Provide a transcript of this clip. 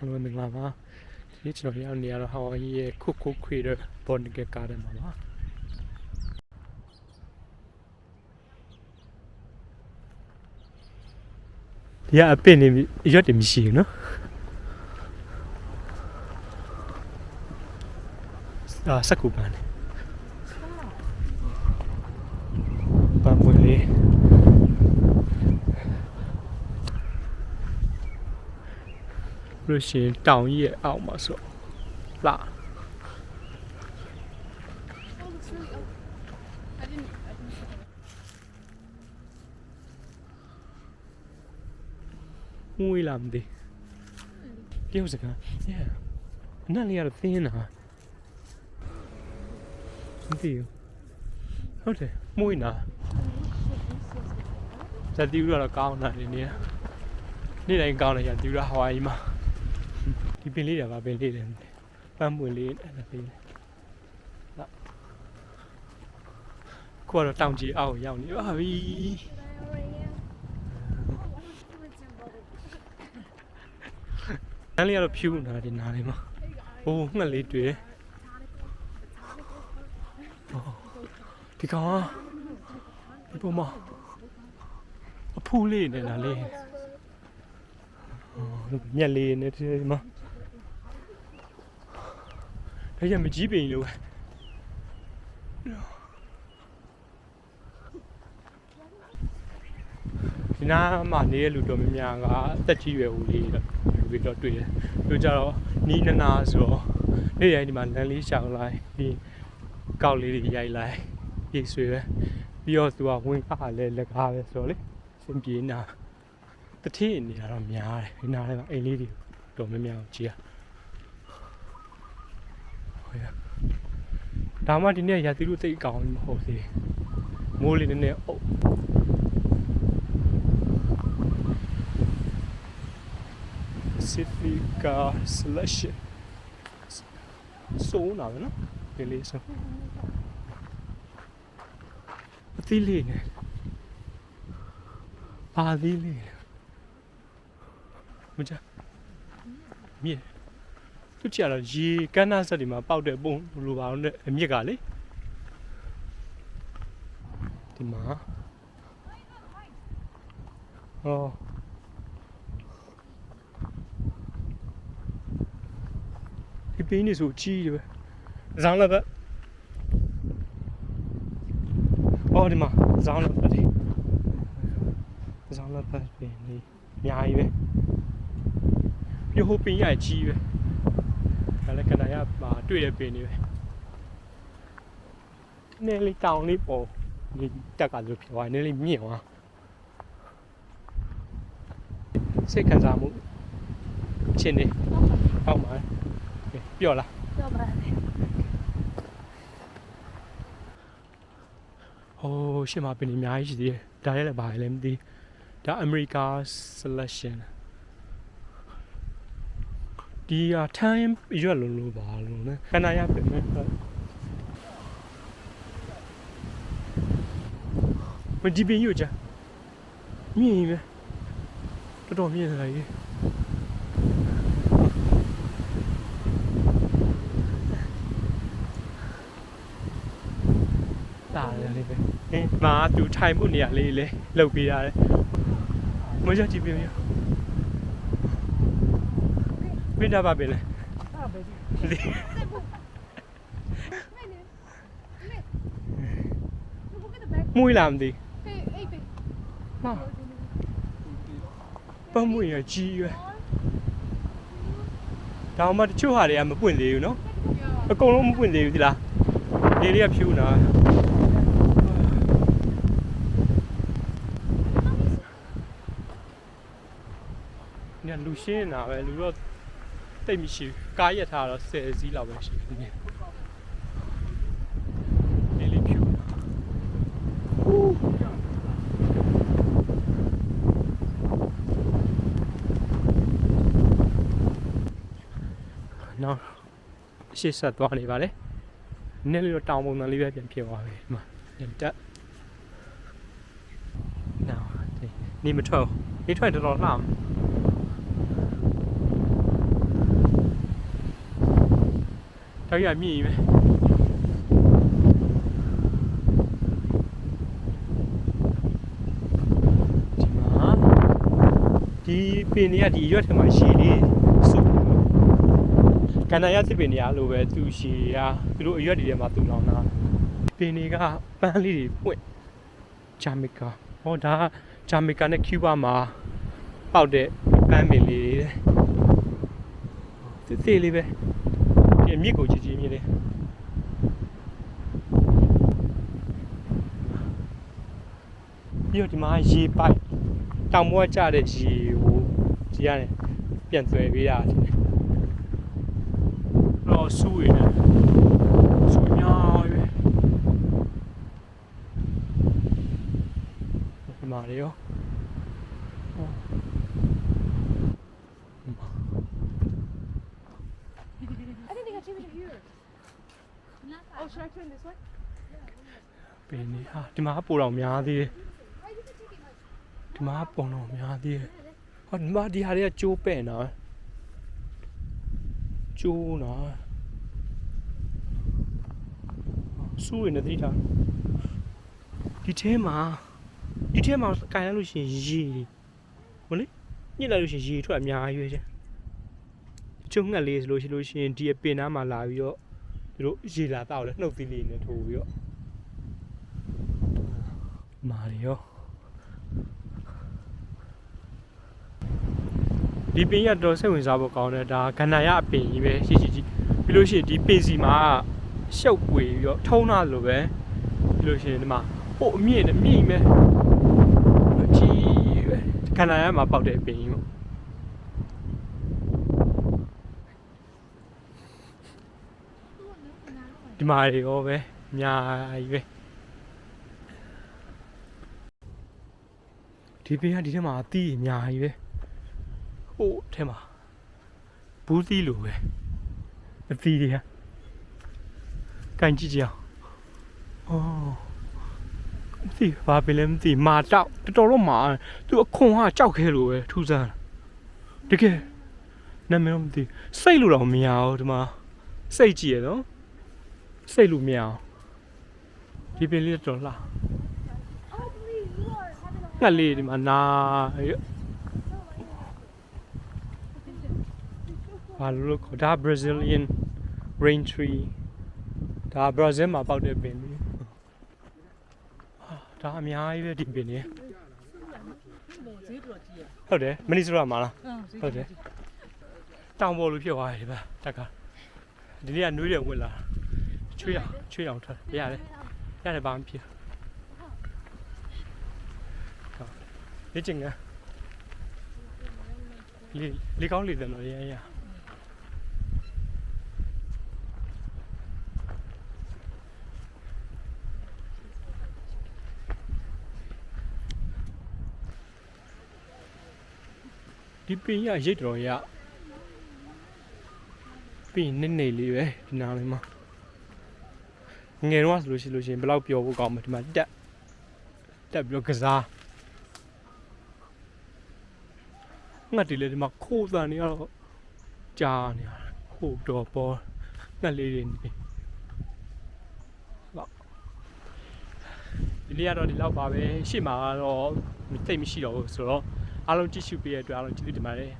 အားလုံးမင်္ဂလာပါဒီကျွန်တော်ရောက်နေရတော့ဟာဝိုင်ရဲ့ခုခွေတဲ့ဘောနကကားတယ်မှာပါဒီကအပင်နေရွက်တယ်မရှိဘူးနော်စက်ကူပန်းနေပန်းဝင်လေးလို့ရှိရင်တောင်ကြီးရဲ့အောက်မှာဆိုလာမွေးလာမသိတယောက်စကား yeah နားလေးရတော့သင်းနာမသိဘူးဟုတ်တယ်မွေးနာဇာတိရတော့ကောင်းတာနေနေ့တိုင်းကောင်းတယ်ဇာတိရဟဝိုင်မှာဒီပင်လေးတွေကပင်လေးတယ်ပန်းပွင့်လေးအဲ့ဒါပင်လေးကိုကတော့တောင်ကြီးအောက်ရောက်နေပါပြီနားလေးကတော့ဖြူနေတာဒီနားလေးမှာဟိုငှက်လေးတွေ့တယ်ဒီကောင်ဒီပေါ်မှာအဖူးလေးနေတာလေးမြက်လေးနဲ့ဒီမှာဒါရမကြီးပင်လို့ဒီနားမှာနေတဲ့လူတော်များများကအသက်ကြီးရွယ်ဦးလေးတော့တွေ့တယ်တို့ကြတော့နီးနနာဆိုတော့နေ့တိုင်းဒီမှာလမ်းလေးရှောင်လိုက်ဒီကောက်လေးတွေရိုက်လိုက်ပြေးဆွေပဲပြီးတော့သူကဝင်ကားလဲလက်ကားပဲဆိုတော့လေစင်ပြေးနာတတိနေတာတော့များတယ်ဒီနားထဲမှာအိမ်လေးတွေတော်များများကြီးอ่ะဟုတ်ရဒါမှဒီနေ့ရာသီဥတုသိကောင်းမဟုတ်သေးမိုးလေးနည်းနည်းအုပ်Pacifica selection စိုးနာပဲနော်ဒီလေးဆိုအသီးလေးနဲ့ပါသီးလေးမကြမြင်သူကြတော့ရေကန်းနာဆက်ဒီမှာပေါက်တဲ့ပုံလိုပါအောင်တဲ့အမြစ်ကလေဒီမှာဟောဒီပင်းနေဆိုကြီးတယ်ပဲဇောင်းလည်းပဲအော်ဒီမှာဇောင်းလည်းပဲဇောင်းလည်းပဲပင်းနေအများကြီးပဲပြဟိုပင်းရကြီးပဲဒါလည်းကနရပါတွေ့တဲ့ပင်းနေပဲနည်းလေးတောင်လေးပေါ်ဒီတက်ကလို့ဖြစ်သွားနည်းလေးမြင့်သွားစိတ်ခံစားမှုချင်းနေဟောက်ပါပြောလားပြောပါတယ်ဟိုးရှင်းမပင်အများကြီးရှိသေးတယ်ဒါလည်းဘာလဲမသိဒါ America selection ဒီအထိုင်းရွက်လုံးလို့ပါလို့နော်ခဏရပြင်မယ်မဒီပင်ယူကြမြင်ပဲတော်တော်မြင်နေတာကြီးတာတယ်လေပဲမာသူထိုင်မှုနေရလေးလေလှုပ်ပေးရတယ်မကြည့်ပြင်းပြတာပါပဲလေမွေးလာမသိဟာပမွေးရကြီးရွယ်ဒါမှတချို့ဟာတွေကမပွင့်သေးဘူးနော်အကုန်လုံးမပွင့်သေးဘူးဒီလားဒီလေးကဖြူနာညလူရှင်းနေတာပဲလူတော့တိတ်မရှိဘူးကားရက်ထားတော့10စီးလောက်ပဲရှိတယ်ဒီလေးဖြူနော်ရှေ့ဆက်သွားနေပါလေနည်းလေးတော့တောင်ပုံစံလေးပဲပြန်ဖြစ်သွားပြီဒီမှာတက်နော်နေမထွက်နေထွက်တော်တော်လှ ဘာကြီးကမြင့်ကြီးပဲဒီမှာဒီပင်တွေကဒီရွက်ထဲမှာရှည်လေးစုကန္နာရစစ်ပင်တွေကလိုပဲသူရှည်ကသူတို့အရွက်တွေထဲမှာသူ့လောင်တာပင်တွေကပန်းလေးတွေပွင့်ဂျာမီကာဟောဒါဂျာမီကာနဲ့ကျူးဘာမှာပေါက်တဲ့ပန်းပင်လေးတွေသေးလေးပဲဒီမြစ်ကိုကြည့်ကြည့်မြင်တယ်ပြီးတော့ဒီမှာရေပိုက်တောင်ပေါ်ကျတဲ့ရေကိုကြည့်ရတယ်ပြန်သွယ်ပေးရတယ်တော့ဆူရည်ဆူညာရွယ်ဒီမှာရောOh, should I turn this way? ပင်နေဟာဒီမှာပိုတော်များသေးတယ်ဒီမှာပုံတော်များသေးတယ်ဟောဒီမှာဒီဟာတွေကကျိုးပဲ့နော်ကျိုးနော်စူးရနေသေးတာဒီထဲမှာကင်လိုက်လို့ရှိရင်ရေမလေးညစ်လိုက်လို့ရှိရင်ရေထွက်အများကြီးပဲချင်းကျုံငှက်လေးဆိုလို့ရှိရင်ဒီအပင်နားမှာလာပြီးတော့သူတို့ရေလာတောက်လဲနှုတ်သီးလေးနဲ့ထိုးပြီးတော့မာရီယောဒီပင်ရတော့စိတ်ဝင်စားဖို့ကောင်းတယ်ဒါကန္နာရအပင်ကြီးပဲရှိပြီးလို့ရှိရင်ဒီပင်စီမှာရှုပ်ပွေပြီးတော့ထုံးလာလို့ပဲပြီးလို့ရှိရင်ဒီမှာဟိုအမြင့်နဲ့မြင့်ပဲအကြီးပဲကန္နာရမှာပေါက်တဲ့ပင်ကြီးပေါ့ဒီမှာရောပဲအများကြီးပဲဒီပင်ကဒီထဲမှာအသီးအများကြီးပဲဟိုထဲမှာဘူးသီးလိုပဲအသီးတွေကကန်ကြည့်ကြအောင်အော်ဒီဘာပင်လဲမသိမာတောက်တော်တော်မာသူအခွန်ကကြောက်ခဲလို့ပဲထူးဆန်းတကယ်နာမည်မသိစိတ်လို့တော့မရဘူးဒီမှာစိတ်ကြည့်ရနော်စိတ်လို့မရအောင်ဒီပင်လေးတော်လားငှက်လေးဒီမှာနာဘာလို့ခေါ်ဒါ Brazilian rain tree ဒါ Brazil မှာပေါက်တဲ့ပင်လေးဒါအများကြီးပဲဒီပင်လေးဟုတ်တယ်မနီစရာမှာလားဟုတ်တယ်တောင်ပေါ်လိုဖြစ်သွားတယ်ဒီဘက်တက်ကဒီနေ့ကနှွေးတယ်ဝင်လာချွေးအောင်ထွက်ရတယ်ဘာမှဖြစ်လေ့ကျင့်ကလေကောင်းလေတယ်နော်ရဒီပင်ရရိတ်တော်ရပင်နေလေးပဲဒီနားလေးမှာငယ်တော့ဆိုလို့ရှိရင်ဘယ်လောက်ပျော်ဖို့ကောင်းမလဲဒီမှာတက်ပြီးတော့ကစားငှက်တွေလည်းဒီမှာခိုးတန်နေရတော့ကြားနေရခိုးတော့ပေါ်ငှက်လေးတွေနေဟုတ်ဒီနေ့ကတော့ဒီလောက်ပါပဲရှေ့မှာကတော့သိမရှိတော့ဘူးဆိုတော့အားလုံးကြည့်ရှုပေးရတဲ့အတွက်အားလုံးကျေးဇူးတင်ပါတယ်